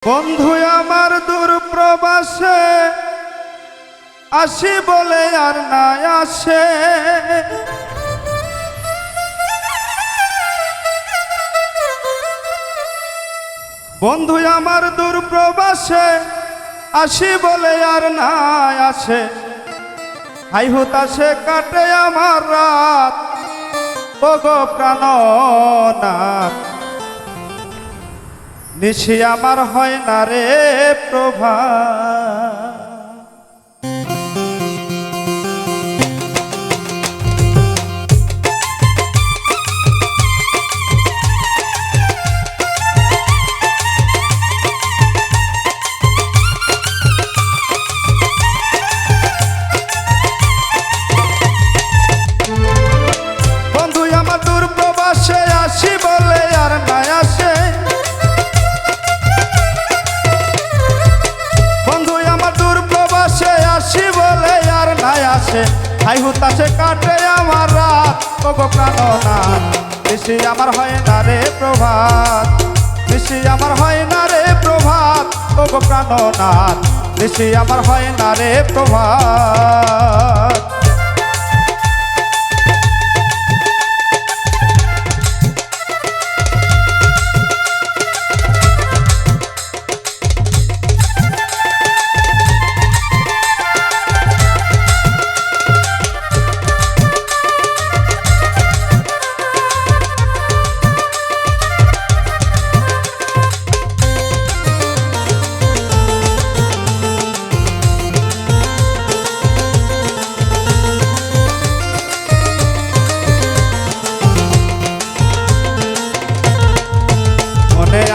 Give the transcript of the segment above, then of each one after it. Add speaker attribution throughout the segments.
Speaker 1: বন্ধু আমার দূর প্রবাসে আসি বলে আর না আসে, বন্ধু আমার দূর প্রবাসে আসি বলে আর না আসে, হাই হুতাশে কাটে আমার রাত ওগো প্রাণনাথ, নিশি আমার হয় না রে প্রভাত। বন্ধু আমার দূর প্রবাসে আসি বলে আর না আসে, হাই হুতাশে কাটে আমার রাত ওগো প্রাণনাথ, নিশি আমার হয় না রে প্রভাত, নিশি আমার হয় না রে প্রভাত ওগো প্রাণনাথ, নিশি আমার হয় না রে প্রভাত।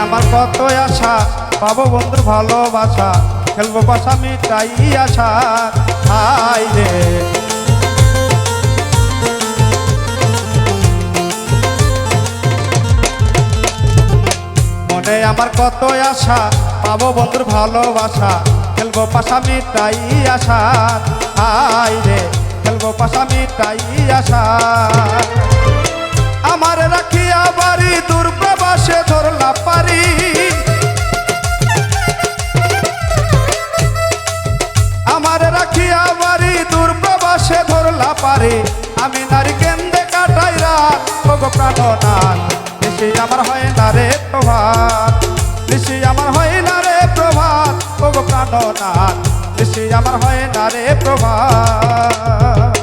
Speaker 1: আমার কত আশা পাবো বন্ধুর ভালোবাসা, খেলবো বাসা মিটাই আশা, হাই রে মনে আমার কত আশা পাবো বন্ধুর ভালোবাসা, খেলবো পাশা মিটাই আশা, হাই রে খেলবো পাশা মিটাই আশা। আমার রাখিয়া বাড়ি দূর প্রবাসে ধরলা পারি, আমার রাখিয়া বাড়ি দূর প্রবাসে ধরলা পারি, আমি নারী কেন্দ্রে কাটাই রাত ওগো প্রাণনাথ, নিশি আমার হয় না রে প্রভাত, নিশি আমার হয় না রে প্রভাত ওগো প্রাণনাথ, নিশি আমার হয় না রে প্রভাত।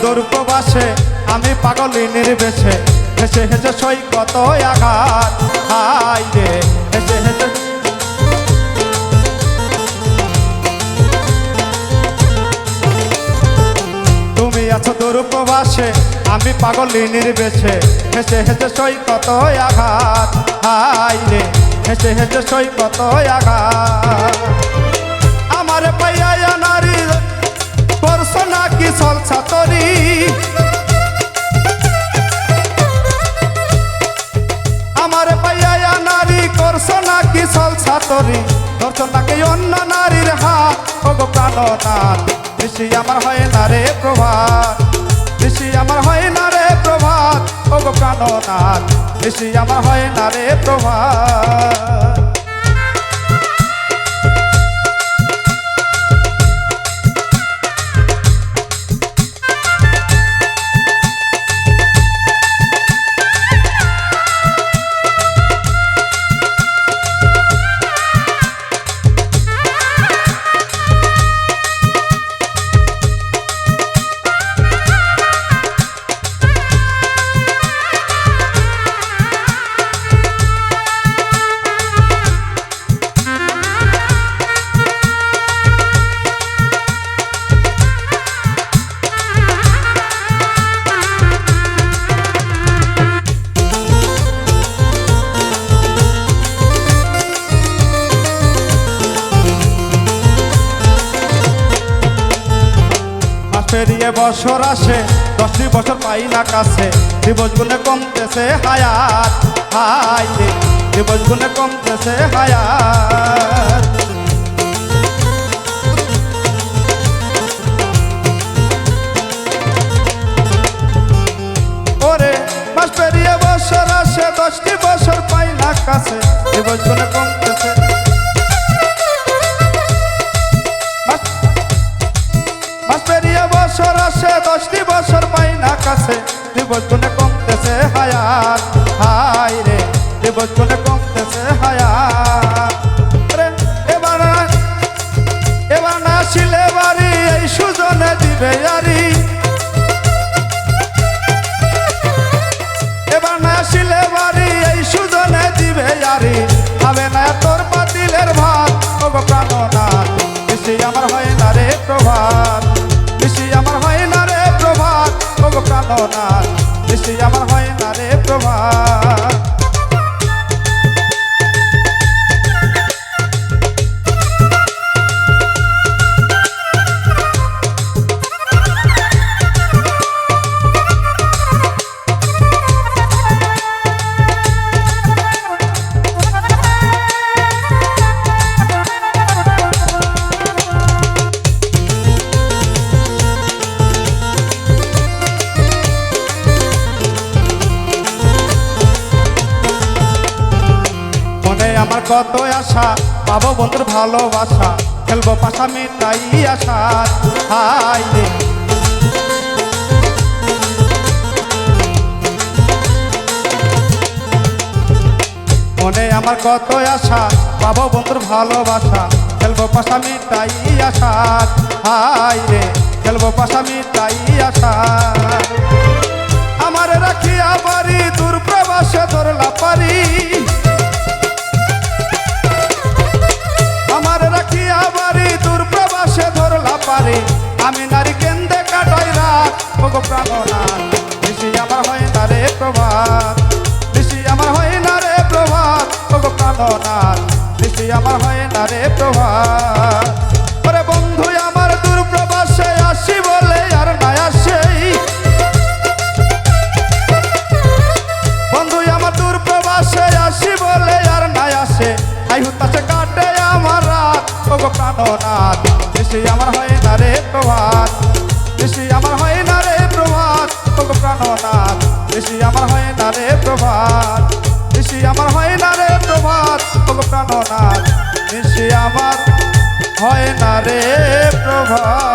Speaker 1: দূর প্রবাসে আমি পাগলি নির্বেশে, হেসে হেসে সই কত আঘাত, হাই রে হেসে হেসে তুমি আছো দূর প্রবাসে আমি পাগলি নির্বেশে, হেসে হেসে সই কত আঘাত, হাই রে হেসে হেসে সই কত আঘাত। আমার পাইয়া নারী করছো নাকি চলছা তরি, আমার পাইয়া নারী করছো নাকি চলছা তরি, ধরছো নাকি অন্য নারীর হাত ওগো প্রাণনাথ, নিশি আমার হয় না রে প্রভাত, নিশি আমার হয় না রে প্রভাত ওগো প্রাণনাথ, নিশি আমার হয় না রে প্রভাত। পেরিয়ে বছর আসে 10টি বছর পাই না কাছে দিবস গুনে কমতেছে হায়াত হায় রে দিবস গুনে কমতেছে হায়াত ওরে মাস পেরিয়ে বছর আসে 10টি বছর পাই না কাছে দিবস গুনে কমতেছে মাস পেরিয়ে বছর আসে 10টি বছর পাই না কাছে দিবস গুনে কমতেছে হায়াত হায় রে দিবস গুনে কমতেছে হায়াত রে এবার না আসিলে বাড়ি এই সুজনে দিবে আরি এবার না আসিলে বাড়ি এই সুজনে দিবে আরি হবে না তোর বাতিলের ভাত ওগো প্রাণনাথ বেশি আমার হয় না রে প্রভাত বেশি আমার হয় না রে প্রভাত ওগো প্রাণনাথ বেশি আমার হয় না রে প্রভাত আমার কত আশা পাবো বন্ধুর ভালোবাসা খেলবো পাশা মেটাই আশা হাই রে মনে আমার কত আশা পাবো বন্ধুর ভালোবাসা খেলবো পাশা মেটাই আশা হাই রে খেলবো পাশা মেটাই আশা আমার রাখিয়া বাড়ি দূর প্রবাসে ধরলা পারি পারে আমি নারী কেন্দ্রে কাটাই রাত ওগো প্রাণনাথ বেশি আমার হয় না রে প্রভাত বেশি আমার হয় না রে প্রভাত ওগো প্রাণনাথ বেশি আমার হয় না রে প্রভাত ওরে বন্ধু আমার দূর প্রবাসে আসি বলে আর না আসে বন্ধু আমার দূর প্রবাসে আসি বলে আর না আসে আই হুতাছে কাটে আমার রাত ওগো প্রাণনাথ বেশি আমার হয় না রে প্রভাত বেশি আমার হয় না রে প্রভাত ওগো প্রাণনাথ বেশি আমার হয় না রে প্রভাত বেশি আমার হয় না রে প্রভাত ওগো প্রাণনাথ বেশি আমার হয় না রে প্রভাত।